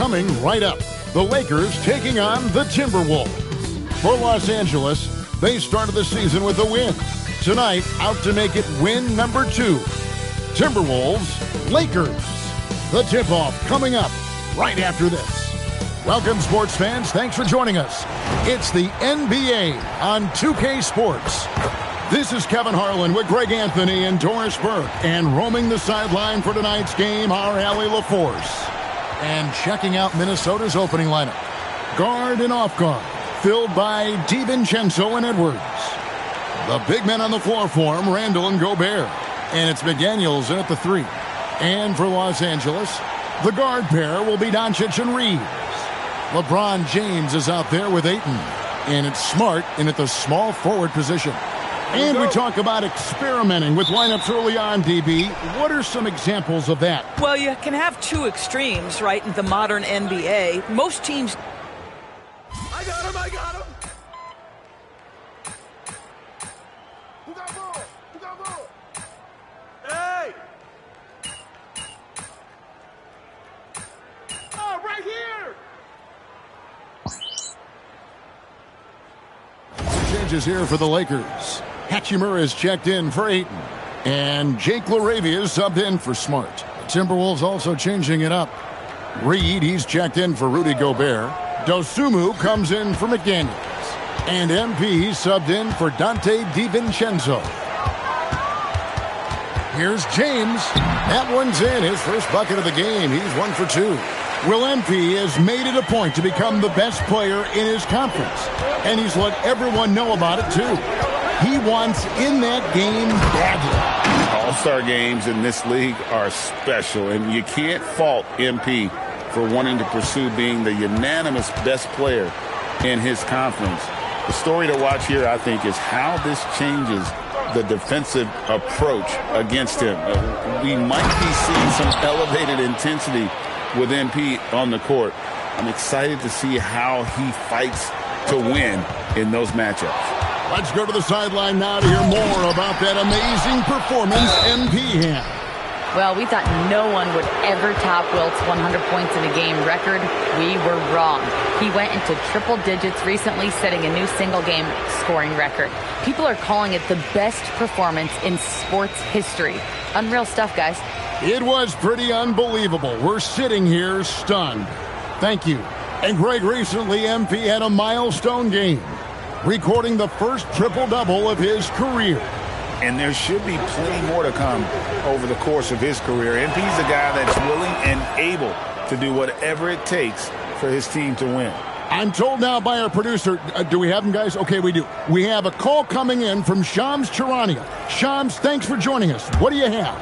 coming right up. The Lakers taking on the Timberwolves. For Los Angeles, they started the season with a win. Tonight, out to make it win number 2. Timberwolves, Lakers. The tip-off coming up right after this. Welcome, sports fans. Thanks for joining us. It's the NBA on 2K Sports. This is Kevin Harlan with Greg Anthony and Doris Burke. And roaming the sideline for tonight's game, our Allie LaForce. And checking out Minnesota's opening lineup. Guard and off guard, filled by DiVincenzo and Edwards. The big men on the floor for him, Randall and Gobert. And it's McDaniels in at the 3. And for Los Angeles, the guard pair will be Doncic and Reeves. LeBron James is out there with Ayton. And it's Smart in at the small forward position. And we talk about experimenting with lineups early on, DB. What are some examples of that? Well, you can have two extremes, right, in the modern NBA. Most teams... I got him! Who got ball? Hey! Oh, right here! Changes here for the Lakers. Hachimura is checked in for Ayton. And Jake LaRavia is subbed in for Smart. Timberwolves also changing it up. Reed, he's checked in for Rudy Gobert. Dosumu comes in for McDaniels. And MP subbed in for Dante DiVincenzo. Here's James. That one's in. His first bucket of the game. He's 1 for 2. Will MP has made it a point to become the best player in his conference. And he's let everyone know about it, too. He wants in that game badly. All-star games in this league are special, and you can't fault MP for wanting to pursue being the unanimous best player in his conference. The story to watch here, I think, is how this changes the defensive approach against him. We might be seeing some elevated intensity with MP on the court. I'm excited to see how he fights to win in those matchups. Let's go to the sideline now to hear more about that amazing performance MP had. Well, we thought no one would ever top Wilt's 100 points in a game record. We were wrong. He went into triple digits recently, setting a new single-game scoring record. People are calling it the best performance in sports history. Unreal stuff, guys. It was pretty unbelievable. We're sitting here stunned. Thank you. And Greg, recently MP had a milestone game, recording the first triple-double of his career. And there should be plenty more to come over the course of his career. MP's a guy that's willing and able to do whatever it takes for his team to win. I'm told now by our producer, do we have him, guys? Okay, we do. We have a call coming in from Shams Charania. Shams, thanks for joining us. What do you have?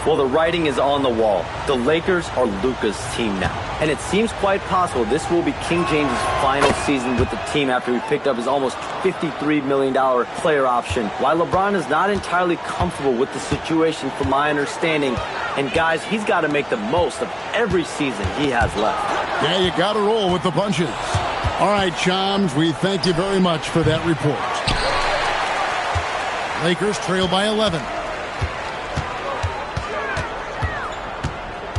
Well, the writing is on the wall. The Lakers are Luka's team now. And it seems quite possible this will be King James's final season with the team after he picked up his almost $53 million player option. While LeBron is not entirely comfortable with the situation from my understanding, and guys, he's got to make the most of every season he has left. Yeah, you got to roll with the punches. All right, Shams, we thank you very much for that report. Lakers trail by 11.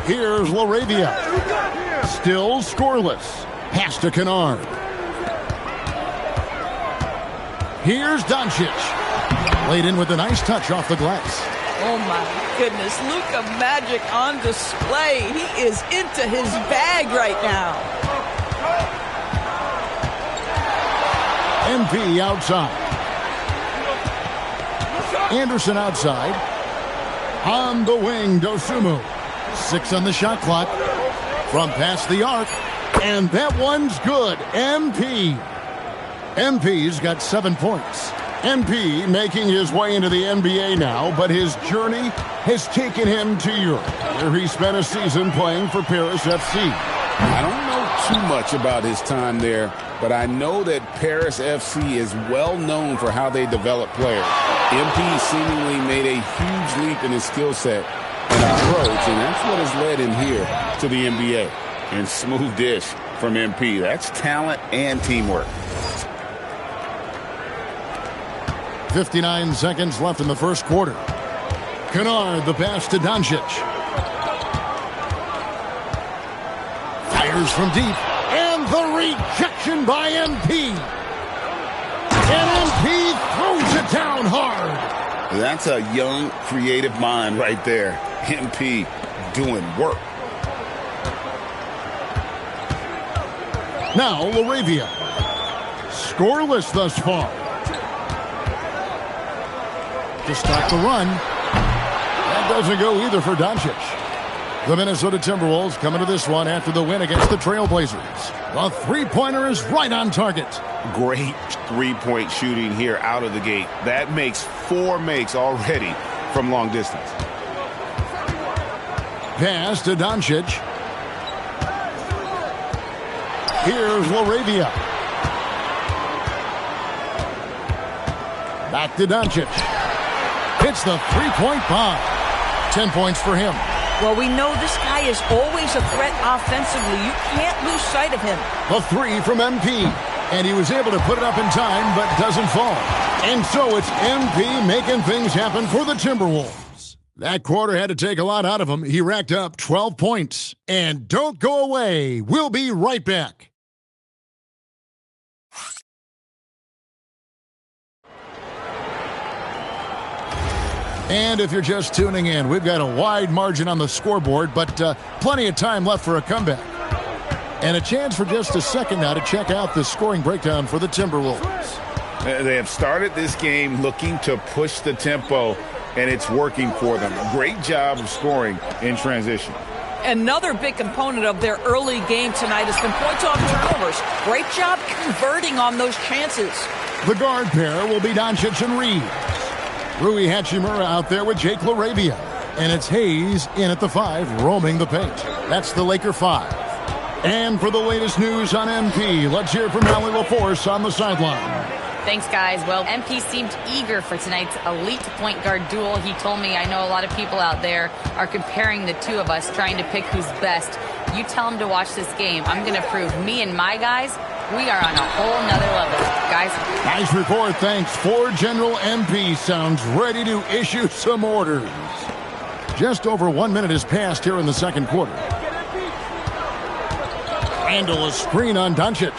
Here's LaRavia. Still scoreless. Pass to Kennard. Here's Doncic. Laid in with a nice touch off the glass. Oh, my goodness. Luka Magic on display. He is into his bag right now. MP outside. Anderson outside. On the wing, Dosumu. 6 on the shot clock. From past the arc. And that one's good. MP's got 7 points. MP making his way into the NBA now, but his journey has taken him to Europe, where he spent a season playing for Paris FC. I don't know too much about his time there, but I know that Paris FC is well known for how they develop players. MP seemingly made a huge leap in his skill set and approach, and that's what has led him here to the NBA. And smooth dish from MP. That's talent and teamwork. 59 seconds left in the first quarter. Kennard, the pass to Doncic. Fires from deep. And the rejection by MP. And MP throws it down hard. That's a young, creative mind right there. MP doing work. Now Laravia. Scoreless thus far. To stop the run. That doesn't go either for Doncic. The Minnesota Timberwolves coming to this one after the win against the Trailblazers. The three-pointer is right on target. Great three-point shooting here out of the gate. That makes 4 makes already from long distance. Pass to Doncic. Here's Laravia. Back to Doncic. Hits the three-point bomb. 10 points for him. Well, we know this guy is always a threat offensively. You can't lose sight of him. The three from MP. And he was able to put it up in time, but doesn't fall. And so it's MP making things happen for the Timberwolves. That quarter had to take a lot out of him. He racked up 12 points. And don't go away. We'll be right back. And if you're just tuning in, we've got a wide margin on the scoreboard, but plenty of time left for a comeback. And a chance for just a second now to check out the scoring breakdown for the Timberwolves. They have started this game looking to push the tempo, and it's working for them. Great job of scoring in transition. Another big component of their early game tonight has been points off turnovers. Great job converting on those chances. The guard pair will be Doncic and Reeves. Rui Hachimura out there with Jake Laravia. And it's Hayes in at the 5, roaming the paint. That's the Laker 5. And for the latest news on MP, let's hear from Allie LaForce on the sideline. Thanks, guys. Well, MP seemed eager for tonight's elite point guard duel. He told me, I know a lot of people out there are comparing the two of us, trying to pick who's best. You tell him to watch this game. I'm going to prove me and my guys, we are on a whole nother level. Guys. Nice report, thanks. Ford General MP sounds ready to issue some orders. Just over 1 minute has passed here in the second quarter. Randall, a screen on Doncic.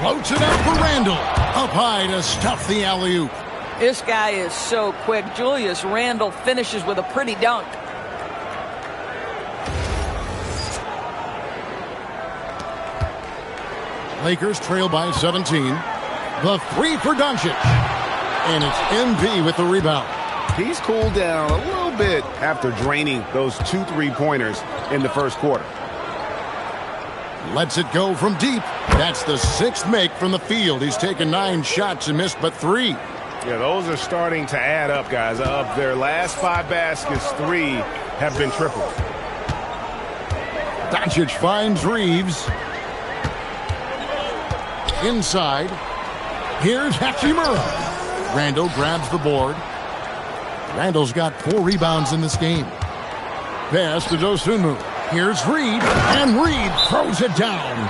Floats it up for Randall. Up high to stuff the alley-oop. This guy is so quick. Julius Randle finishes with a pretty dunk. Lakers trail by 17. The 3 for Doncic. And it's MP with the rebound. He's cooled down a little bit after draining those 2 3-pointers in the first quarter. Lets it go from deep. That's the 6th make from the field. He's taken 9 shots and missed but 3. Yeah, those are starting to add up, guys. Of their last 5 baskets, 3 have been tripled. Doncic finds Reeves. Inside. Here's Hachimura. Randall grabs the board. Randall's got 4 rebounds in this game. Pass to Dosunmu. Here's Reed, and Reed throws it down.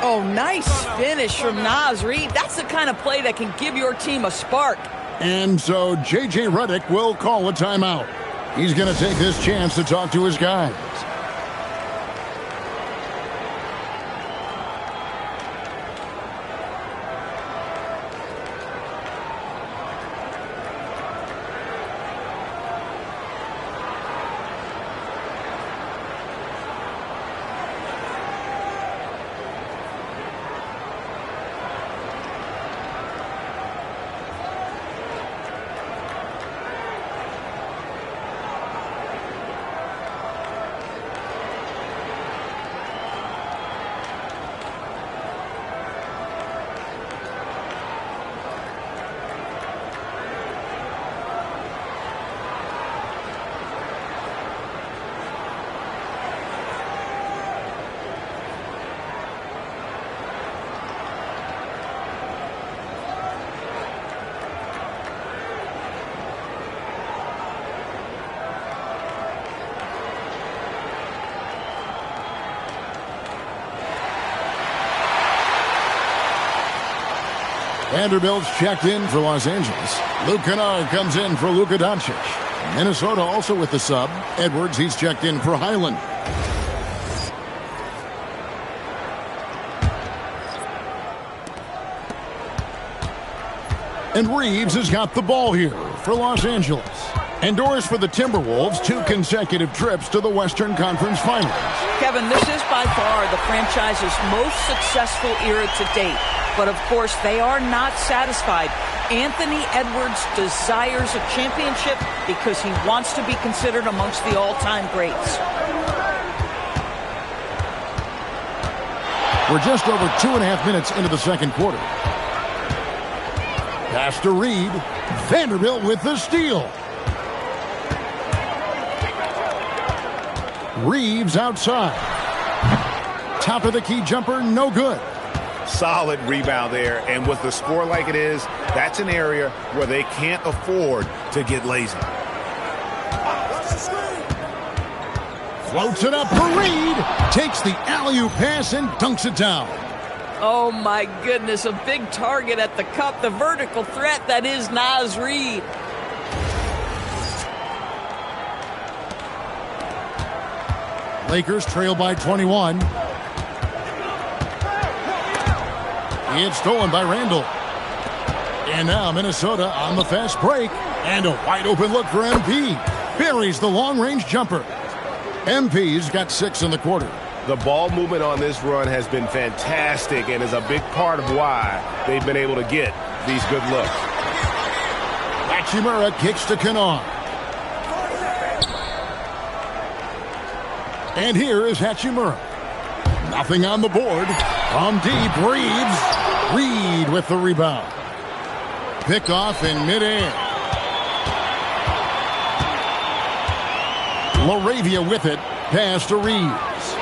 Oh, nice finish from Naz Reid. That's the kind of play that can give your team a spark. And so J.J. Redick will call a timeout. He's going to take this chance to talk to his guys. Vanderbilt's checked in for Los Angeles. Luke Kennard comes in for Luka Doncic. Minnesota also with the sub. Edwards, he's checked in for Highland. And Reeves has got the ball here for Los Angeles. Endures for the Timberwolves 2 consecutive trips to the Western Conference Finals. Kevin, this is by far the franchise's most successful era to date. But of course, they are not satisfied. Anthony Edwards desires a championship because he wants to be considered amongst the all-time greats. We're just over 2.5 minutes into the second quarter. Pass to Reed. Vanderbilt with the steal. Reeves outside. Top of the key jumper, no good. Solid rebound there, and with the score like it is, that's an area where they can't afford to get lazy. Floats it up for Reed. Takes the alley-oop pass and dunks it down. Oh my goodness, a big target at the cup, the vertical threat that is Naz Reid. Lakers trail by 21. It's stolen by Randall. And now Minnesota on the fast break. And a wide open look for MP. Buries the long-range jumper. MP's got 6 in the quarter. The ball movement on this run has been fantastic and is a big part of why they've been able to get these good looks. Hachimura kicks to Kanawha. And here is Hachimura. Nothing on the board. From deep, Reeves. Reed with the rebound. Picked off in midair. LaRavia with it. Pass to Reeves.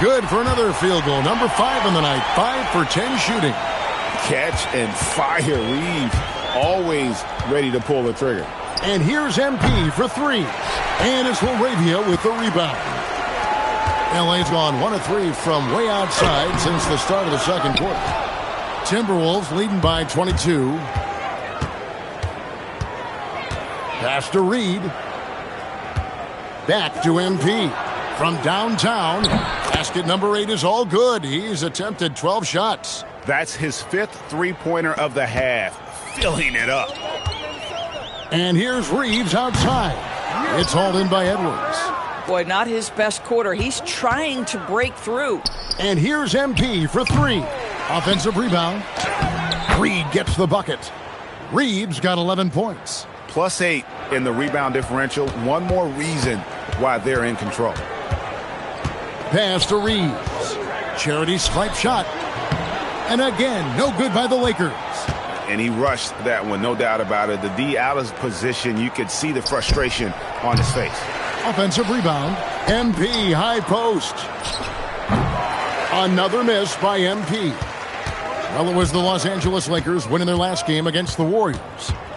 Good for another field goal. Number 5 in the night. 5 for 10 shooting. Catch and fire. Reeves always ready to pull the trigger. And here's MP for 3. And it's LaRavia with the rebound. LA's gone 1 of 3 from way outside since the start of the second quarter. Timberwolves leading by 22. Pass to Reed. Back to MP. From downtown, basket number 8 is all good. He's attempted 12 shots. That's his 5th three-pointer of the half. Filling it up. And here's Reeves outside. It's hauled in by Edwards. Boy, not his best quarter. He's trying to break through. And here's MP for 3. Offensive rebound. Reed gets the bucket. Reeves got 11 points. +8 in the rebound differential. One more reason why they're in control. Pass to Reeves. Charity swipe shot. And again, no good by the Lakers. And he rushed that one, no doubt about it. The D out of position, you could see the frustration on his face. Offensive rebound. MP high post. Another miss by MP. Well, it was the Los Angeles Lakers winning their last game against the Warriors.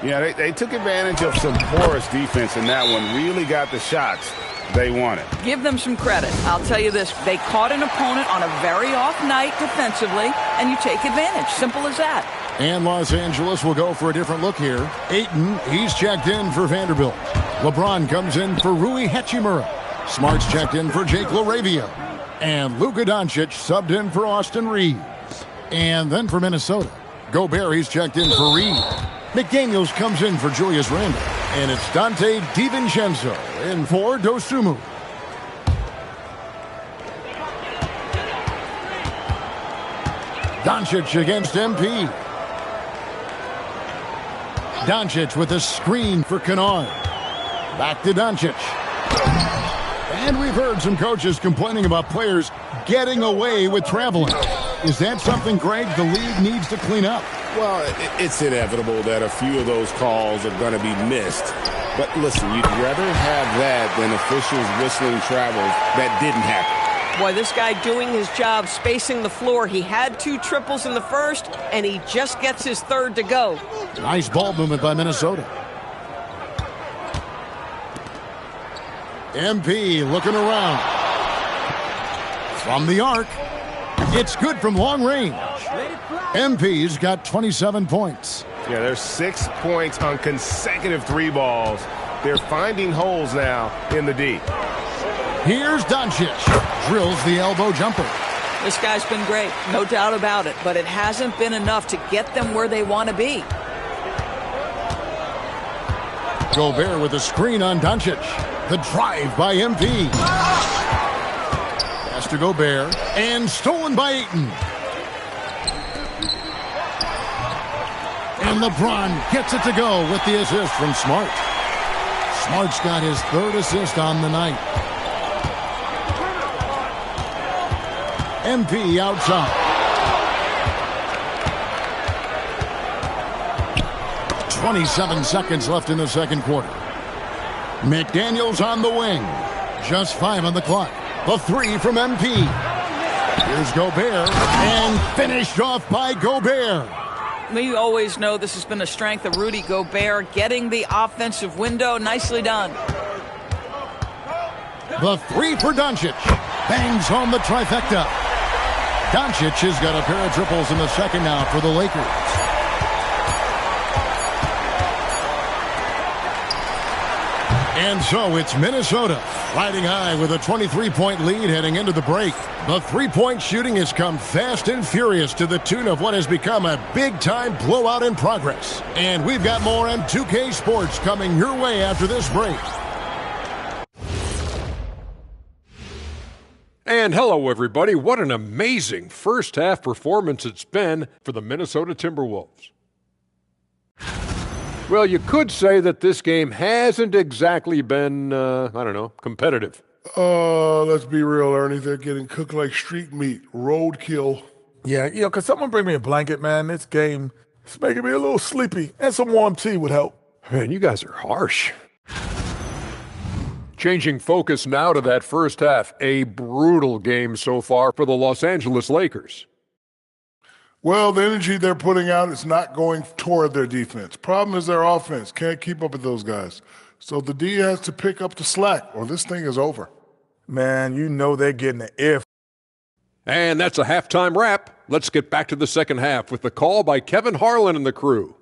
Yeah, they took advantage of some porous defense in that one. Really got the shots they wanted. Give them some credit. I'll tell you this. They caught an opponent on a very off night defensively, and you take advantage. Simple as that. And Los Angeles will go for a different look here. Ayton, he's checked in for Vanderbilt. LeBron comes in for Rui Hachimura. Smart's checked in for Jake LaRavia. And Luka Doncic subbed in for Austin Reeves. And then for Minnesota, Gobert, he's checked in for Reed. McDaniels comes in for Julius Randle. And it's Dante DiVincenzo in for Dosunmu. Doncic against MP. Doncic with a screen for Kanawha. Back to Doncic. And we've heard some coaches complaining about players getting away with traveling. Is that something, Greg, the league needs to clean up? Well, it's inevitable that a few of those calls are going to be missed. But listen, you'd rather have that than officials whistling travels that didn't happen. Boy, this guy doing his job, spacing the floor. He had 2 triples in the first, and he just gets his 3rd to go. Nice ball movement by Minnesota. MP looking around. From the arc. It's good from long range. MP's got 27 points. Yeah, there's 6 points on consecutive 3 balls. They're finding holes now in the D. Here's Doncic. Drills the elbow jumper. This guy's been great, no doubt about it, but it hasn't been enough to get them where they want to be. Gobert with a screen on Doncic. The drive by MP. Pass to Gobert. And stolen by Ayton. And LeBron gets it to go with the assist from Smart. Smart's got his third assist on the night. MP outside. 27 seconds left in the second quarter. McDaniels on the wing. Just 5 on the clock. The three from MP. Here's Gobert. And finished off by Gobert. We always know this has been a strength of Rudy Gobert, getting the offensive window. Nicely done. The three for Doncic. Bangs home the trifecta. Doncic has got a pair of triples in the second now for the Lakers. And so it's Minnesota riding high with a 23-point lead heading into the break. The three-point shooting has come fast and furious to the tune of what has become a big-time blowout in progress. And we've got more M2K Sports coming your way after this break. And hello, everybody. What an amazing first-half performance it's been for the Minnesota Timberwolves. Well, you could say that this game hasn't exactly been, competitive. Let's be real, Ernie. They're getting cooked like street meat. Roadkill. Yeah, could someone bring me a blanket, man? This game is making me a little sleepy, and some warm tea would help. Man, you guys are harsh. Changing focus now to that first half. A brutal game so far for the Los Angeles Lakers. Well, the energy they're putting out is not going toward their defense. Problem is their offense. Can't keep up with those guys. So the D has to pick up the slack, or this thing is over. Man, you know they're getting the air. And that's a halftime wrap. Let's get back to the second half with the call by Kevin Harlan and the crew.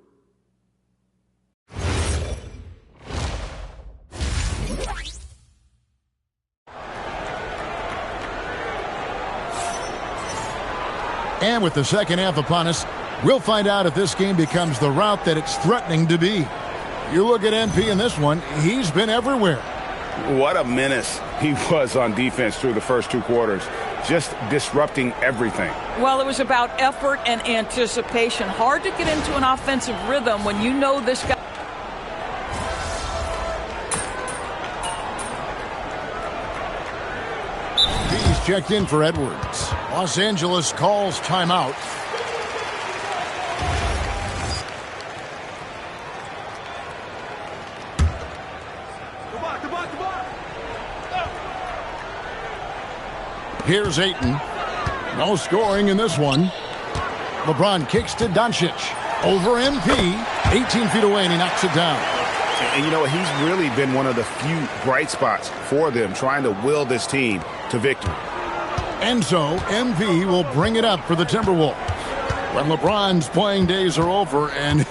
And with the second half upon us, we'll find out if this game becomes the route that it's threatening to be. You look at MP in this one, he's been everywhere. What a menace he was on defense through the first two quarters, just disrupting everything. Well, it was about effort and anticipation. Hard to get into an offensive rhythm when you know this guy. He's checked in for Edwards. Los Angeles calls timeout. Here's Ayton. No scoring in this one. LeBron kicks to Doncic. Over MP. 18 feet away, and he knocks it down. And you know what? He's really been one of the few bright spots for them, trying to will this team to victory. And so, MP will bring it up for the Timberwolves. When LeBron's playing days are over, and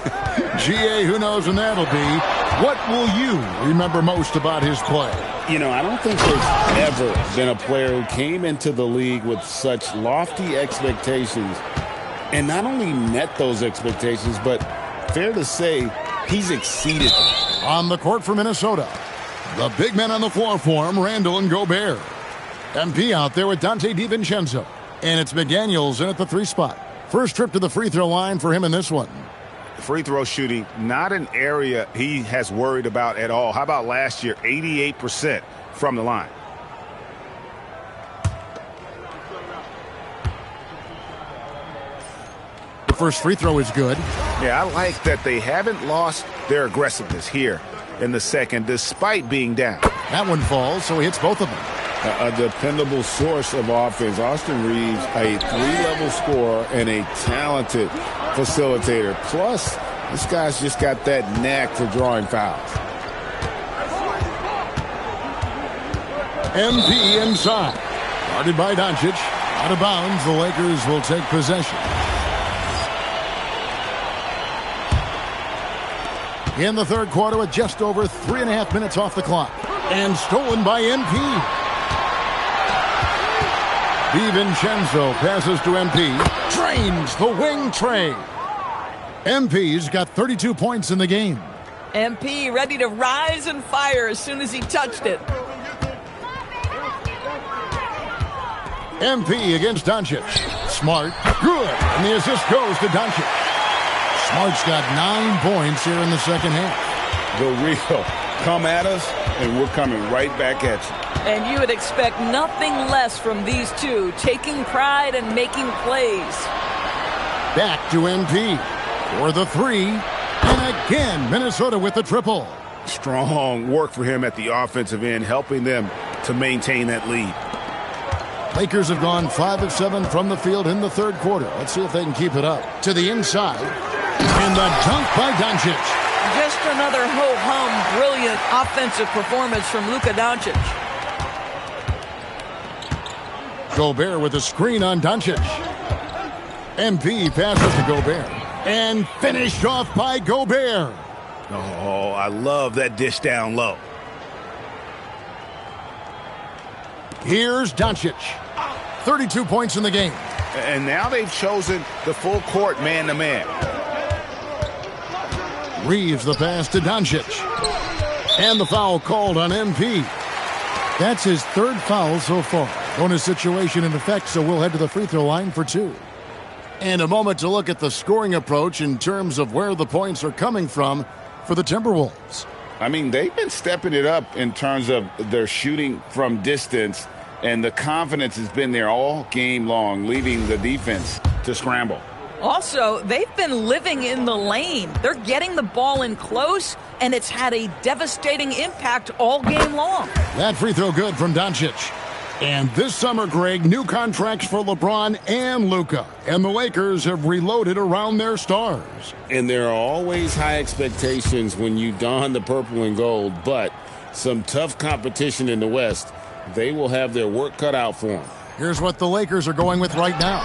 GA, who knows when that'll be, what will you remember most about his play? You know, I don't think there's ever been a player who came into the league with such lofty expectations and not only met those expectations, but fair to say, he's exceeded them. On the court for Minnesota, the big men on the floor for him, Randall and Gobert. MP out there with Dante DiVincenzo. And it's McDaniels in at the 3 spot. First trip to the free throw line for him in this one. Free throw shooting, not an area he has worried about at all. How about last year, 88% from the line? The first free throw is good. Yeah, I like that they haven't lost their aggressiveness here in the second, despite being down. That one falls, so he hits both of them. A dependable source of offense. Austin Reeves, a 3-level scorer and a talented facilitator. Plus, this guy's just got that knack for drawing fouls. MP inside. Guarded by Doncic. Out of bounds, the Lakers will take possession. In the third quarter with just over 3.5 minutes off the clock. And stolen by MP. DiVincenzo passes to MP. Drains the wing tray. MP's got 32 points in the game. MP ready to rise and fire as soon as he touched it. MP against Doncic. Smart, good, and the assist goes to Doncic. Smart's got 9 points here in the second half. The real come at us, and we're coming right back at you. And you would expect nothing less from these two, taking pride and making plays. Back to MP for the 3, and again Minnesota with the triple. Strong work for him at the offensive end, helping them to maintain that lead. Lakers have gone 5 of 7 from the field in the third quarter. Let's see if they can keep it up. To the inside, and the dunk by Doncic. Just another ho-hum, brilliant offensive performance from Luka Doncic. Gobert with a screen on Doncic. MP passes to Gobert. And finished off by Gobert. Oh, I love that dish down low. Here's Doncic. 32 points in the game. And now they've chosen the full court man-to-man. Reeves the pass to Doncic. And the foul called on MP. That's his 3rd foul so far. Bonus situation in effect, so we'll head to the free throw line for 2. And a moment to look at the scoring approach in terms of where the points are coming from for the Timberwolves. I mean, they've been stepping it up in terms of their shooting from distance, and the confidence has been there all game long, leaving the defense to scramble. Also, they've been living in the lane. They're getting the ball in close, and it's had a devastating impact all game long. That free throw good from Doncic. And this summer, Greg, new contracts for LeBron and Luka. And the Lakers have reloaded around their stars. And there are always high expectations when you don the purple and gold, but some tough competition in the West. They will have their work cut out for them. Here's what the Lakers are going with right now.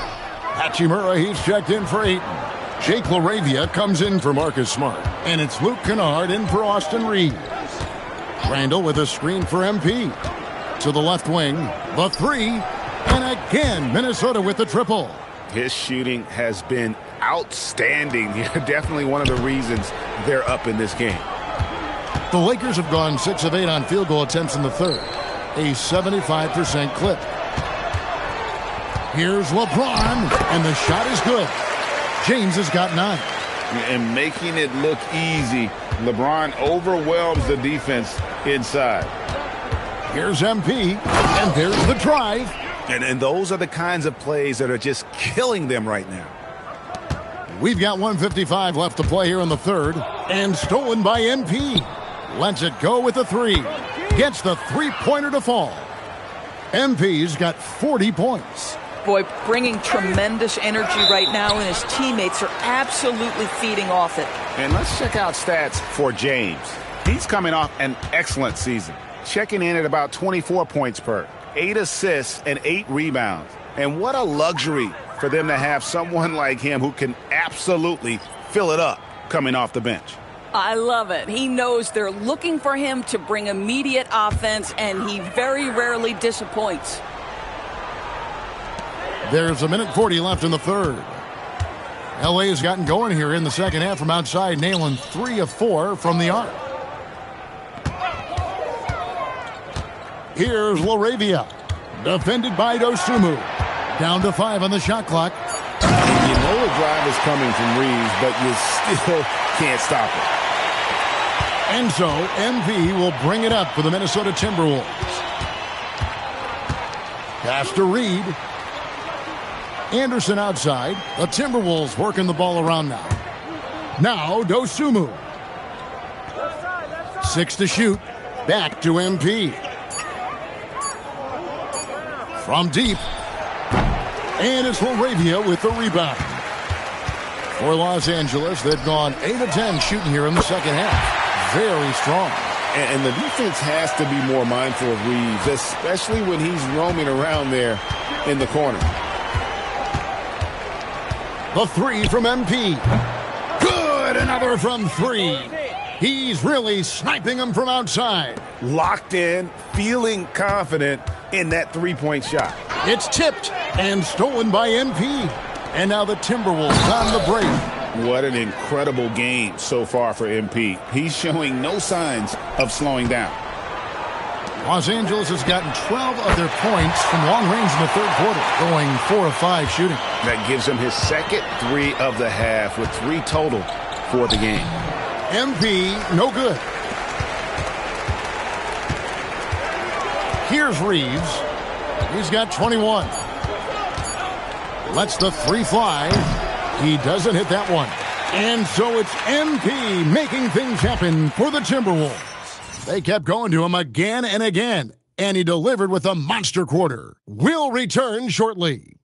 Hachimura, he's checked in for Ayton. Jake LaRavia comes in for Marcus Smart. And it's Luke Kennard in for Austin Reeves. Randall with a screen for MP. To the left wing, the 3, and again Minnesota with the triple. His shooting has been outstanding. Definitely one of the reasons they're up in this game. The Lakers have gone 6 of 8 on field goal attempts in the third, a 75% clip. Here's LeBron, and the shot is good. James has got 9. And making it look easy, LeBron overwhelms the defense inside. Here's MP, and there's the drive. And those are the kinds of plays that are just killing them right now. We've got 1:55 left to play here in the third, and stolen by MP. Lets it go with the 3. Gets the three-pointer to fall. MP's got 40 points. Boy, bringing tremendous energy right now, and his teammates are absolutely feeding off it. And let's check out stats for James. He's coming off an excellent season. Checking in at about 24 points per, 8 assists, and 8 rebounds. And what a luxury for them to have someone like him who can absolutely fill it up coming off the bench. I love it. He knows they're looking for him to bring immediate offense, and he very rarely disappoints. There's 1:40 left in the third. LA has gotten going here in the second half from outside, nailing 3 of 4 from the arc. Here's LaRavia, defended by Dosumu. Down to 5 on the shot clock. You know the drive is coming from Reeves, but you still can't stop it. And so, MP will bring it up for the Minnesota Timberwolves. Pass to Reed. Anderson outside. The Timberwolves working the ball around now. Now, Dosumu. 6 to shoot. Back to MP. From deep. And it's LaRavia with the rebound. For Los Angeles, they've gone 8 of 10 shooting here in the second half. Very strong. And the defense has to be more mindful of Reeves, especially when he's roaming around there in the corner. The 3 from MP. Good! Another from 3. He's really sniping them from outside. Locked in, feeling confident in that three-point shot. It's tipped and stolen by MP. And now the Timberwolves on the break. What an incredible game so far for MP. He's showing no signs of slowing down. Los Angeles has gotten 12 of their points from long range in the third quarter, going 4 of 5 shooting. That gives him his second 3 of the half with 3 total for the game. MP, no good. Here's Reeves. He's got 21. Lets the 3 fly. He doesn't hit that one. And so it's MP making things happen for the Timberwolves. They kept going to him again and again, and he delivered with a monster quarter. We'll return shortly.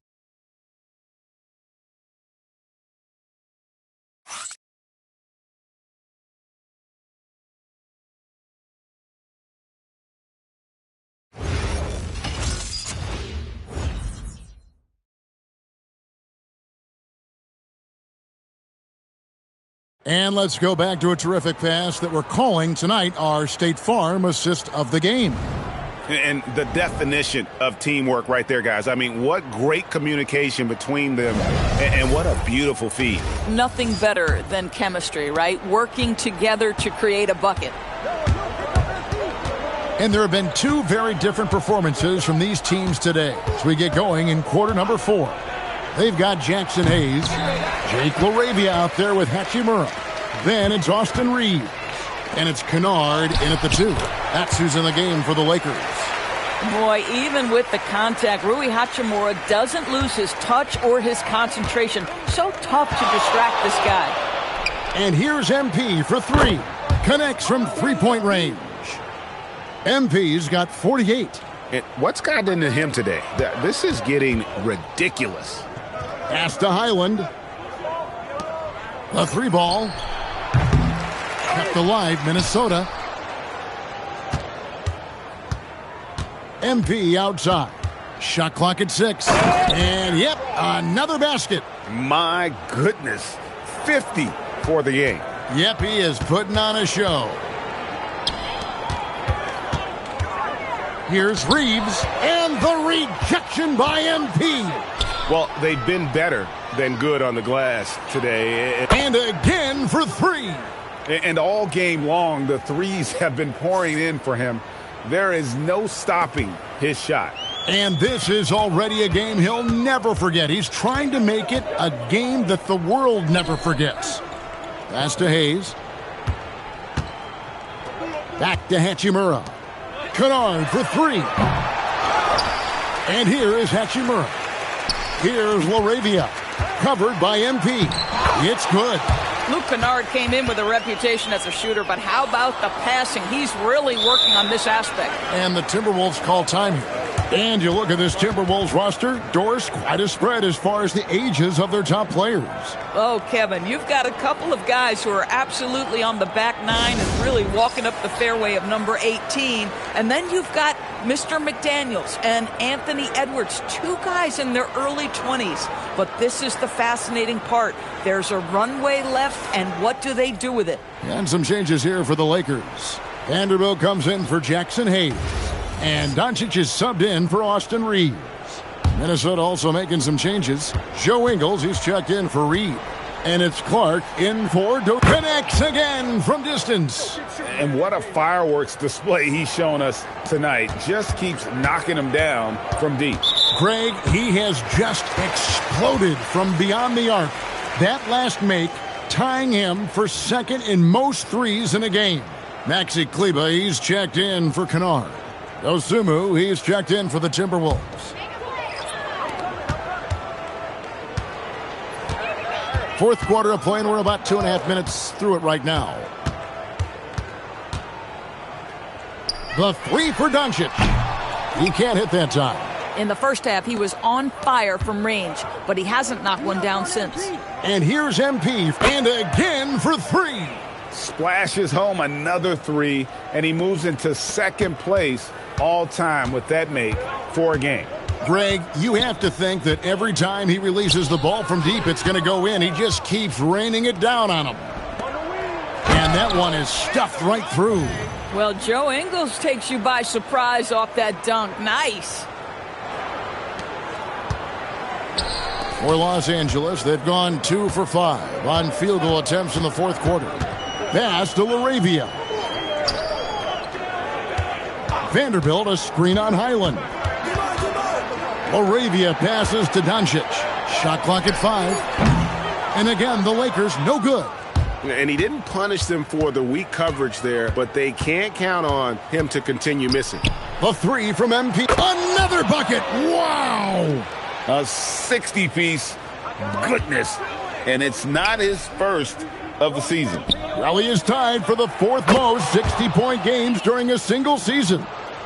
And let's go back to a terrific pass that we're calling tonight our State Farm assist of the game. And the definition of teamwork right there, guys. I mean, what great communication between them, and what a beautiful feed. Nothing better than chemistry, right? Working together to create a bucket. And there have been 2 very different performances from these teams today as we get going in quarter number 4. They've got Jackson Hayes, Jake LaRavia out there with Hachimura. Then it's Austin Reeves. And it's Kennard in at the 2. That's who's in the game for the Lakers. Boy, even with the contact, Rui Hachimura doesn't lose his touch or his concentration. So tough to distract this guy. And here's MP for 3. Connects from 3-point range. MP's got 48. And what's gotten into him today? This is getting ridiculous. Pass to Highland. The 3 ball. Kept alive, Minnesota. MP outside. Shot clock at 6. And yep, another basket. My goodness. 50 for the game. Yep, he is putting on a show. Here's Reeves, and the rejection by MP. Well, they've been better than good on the glass today. And again for 3. And all game long, the threes have been pouring in for him. There is no stopping his shot. And this is already a game he'll never forget. He's trying to make it a game that the world never forgets. Pass to Hayes. Back to Hachimura. Kennard for 3. And here is Hachimura. Here's LaRavia. Covered by MP. It's good. Luke Kennard came in with a reputation as a shooter, but how about the passing? He's really working on this aspect. And the Timberwolves call time here. And you look at this Timberwolves roster, Doris, quite a spread as far as the ages of their top players. Oh, Kevin, you've got a couple of guys who are absolutely on the back 9 and really walking up the fairway of number 18. And then you've got Mr. McDaniels and Anthony Edwards, 2 guys in their early 20s. But this is the fascinating part. There's a runway left, and what do they do with it? And some changes here for the Lakers. Vanderbilt comes in for Jackson Hayes. And Doncic is subbed in for Austin Reeves. Minnesota also making some changes. Joe Ingles, he's checked in for Reed. And it's Clark in for connects again from distance. And what a fireworks display he's shown us tonight. Just keeps knocking him down from deep. Greg, he has just exploded from beyond the arc. That last make tying him for second in most threes in a game. Maxi Kleba, he's checked in for Kennard. Osumu, he's checked in for the Timberwolves. Fourth quarter of play, and we're about 2.5 minutes through it right now. The 3 for Doncic. He can't hit that time. In the first half, he was on fire from range, but he hasn't knocked one down since. And here's MP, and again for 3. Splashes home another 3, and he moves into second place all time with that make for a game. Greg, you have to think that every time he releases the ball from deep, it's going to go in. He just keeps raining it down on him. And that one is stuffed right through. Well, Joe Ingles takes you by surprise off that dunk. Nice. For Los Angeles, they've gone 2 for 5 on field goal attempts in the fourth quarter. Pass to LaRavia. Vanderbilt, a screen on Highland. LaRavia passes to Doncic. Shot clock at 5. And again, the Lakers no good. And he didn't punish them for the weak coverage there, but they can't count on him to continue missing. The 3 from MP. Another bucket. Wow. A 60-piece. Goodness. And it's not his first of the season. Raleigh is tied for the 4th most 60-point games during a single season.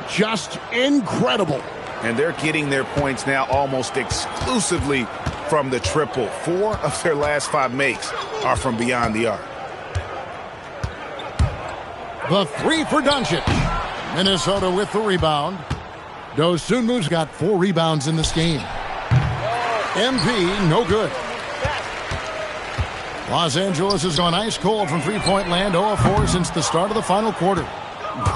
Just incredible. And they're getting their points now almost exclusively from the triple. 4 of their last 5 makes are from beyond the arc. The 3 for Doncic. Minnesota with the rebound. Dosunmu's got 4 rebounds in this game. MP, no good. Los Angeles has gone ice cold from three-point land, 0 of 4 since the start of the final quarter.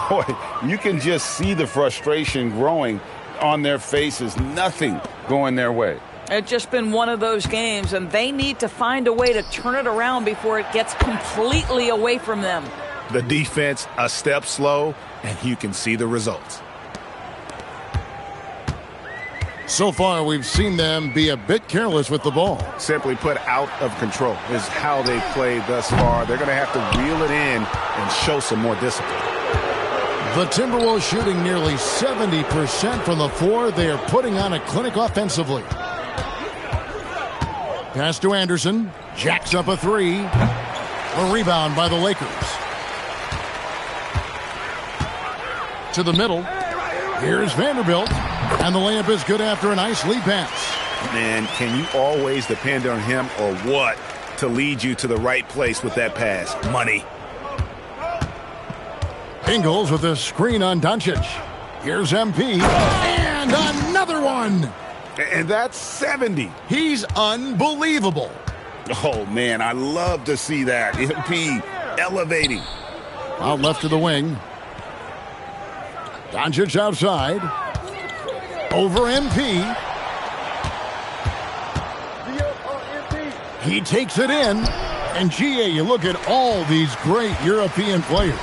Boy, you can just see the frustration growing on their faces. Nothing going their way. It's just been one of those games, and they need to find a way to turn it around before it gets completely away from them. The defense a step slow, and you can see the results. So far, we've seen them be a bit careless with the ball. Simply put, out of control is how they played thus far. They're going to have to reel it in and show some more discipline. The Timberwolves shooting nearly 70% from the floor. They are putting on a clinic offensively. Pass to Anderson. Jacks up a 3. A rebound by the Lakers. To the middle. Here's Vanderbilt. And the layup is good after a nice lead pass. Man, can you always depend on him or what to lead you to the right place with that pass? Money. Ingles with a screen on Doncic. Here's MP. And another one. And that's 70. He's unbelievable. Oh, man, I love to see that. MP elevating. Out left to the wing. Doncic outside. Over MP. He takes it in. And GA, you look at all these great European players.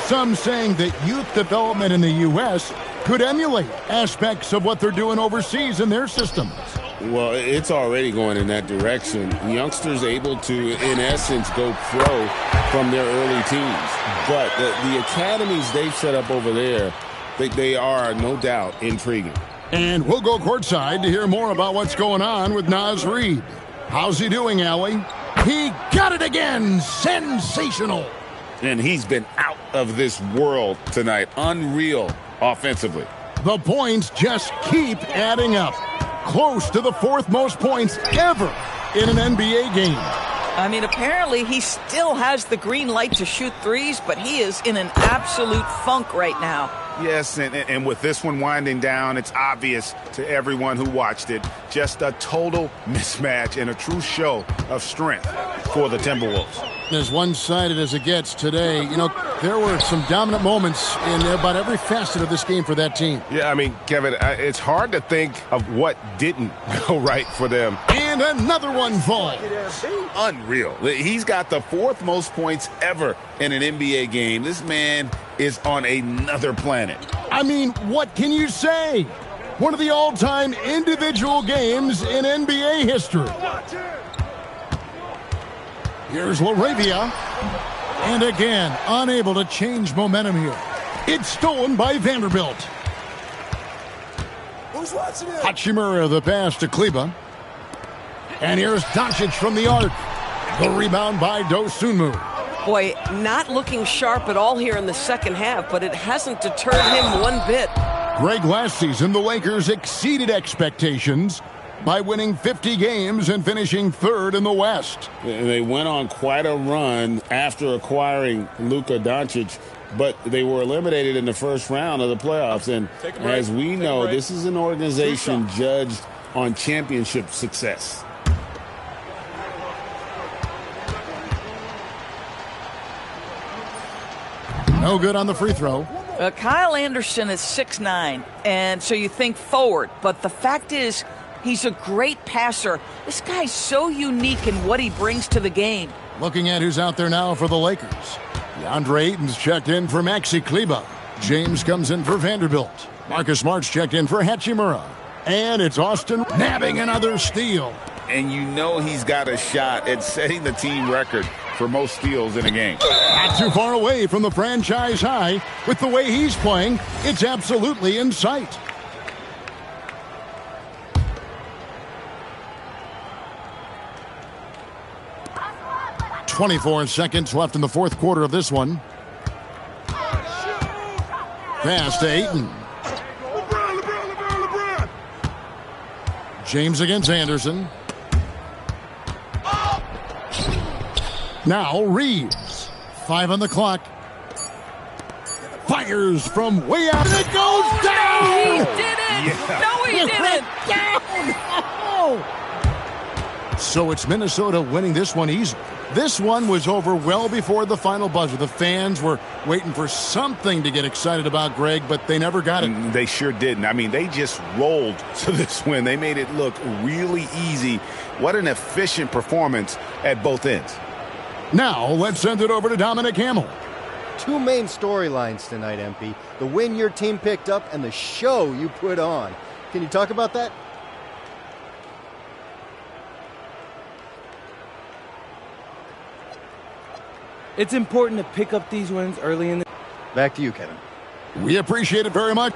Some saying that youth development in the U.S. could emulate aspects of what they're doing overseas in their systems. Well, it's already going in that direction. Youngsters able to, in essence, go pro from their early teens. But the academies they've set up over there, they are, no doubt, intriguing. And we'll go courtside to hear more about what's going on with Naz Reid. How's he doing, Allie? He got it again! Sensational! And he's been out of this world tonight. Unreal offensively. The points just keep adding up. Close to the 4th most points ever in an NBA game. I mean, apparently he still has the green light to shoot threes, but he is in an absolute funk right now. Yes, and with this one winding down, it's obvious to everyone who watched it. Just a total mismatch and a true show of strength for the Timberwolves. As one-sided as it gets today, you know, there were some dominant moments in about every facet of this game for that team. Yeah, I mean, Kevin, it's hard to think of what didn't go right for them. And another one falls. Unreal. He's got the 4th most points ever in an NBA game. This man is on another planet. I mean, what can you say? One of the all-time individual games in NBA history. Here's LaRavia. And again, unable to change momentum here. It's stolen by Vanderbilt. Who's watching it? Hachimura the pass to Kleba. And here's Doncic from the arc. The rebound by Dosunmu. Boy, not looking sharp at all here in the second half, but it hasn't deterred him one bit. Greg, last season, the Lakers exceeded expectations by winning 50 games and finishing 3rd in the West. They went on quite a run after acquiring Luka Doncic, but they were eliminated in the first round of the playoffs. And as we know, this is an organization judged on championship success. No good on the free throw. Kyle Anderson is 6'9", and so you think forward. But the fact is, He's a great passer. This guy's so unique in what he brings to the game. Looking at who's out there now for the Lakers. DeAndre Ayton's checked in for Maxi Kleber. James comes in for Vanderbilt. Marcus Smart's checked in for Hachimura. And it's Austin nabbing another steal. And you know he's got a shot at setting the team record for most steals in a game. Not too far away from the franchise high. With the way he's playing, it's absolutely in sight. "24 seconds left in the fourth quarter of this one. Pass to Ayton. James against Anderson. Now Reeves. 5 on the clock. Fires from way out. And it goes down! He did it! Yeah. No, he didn't! So it's Minnesota winning this one easily. This one was over well before the final buzzer. The fans were waiting for something to get excited about, Greg, but they never got it. They sure didn't. I mean, they just rolled to this win. They made it look really easy. What an efficient performance at both ends. Now, let's send it over to Dominic Hamill. Two main storylines tonight, MP. The win your team picked up and the show you put on. Can you talk about that? It's important to pick up these wins early in the... Back to you, Kevin. We appreciate it very much.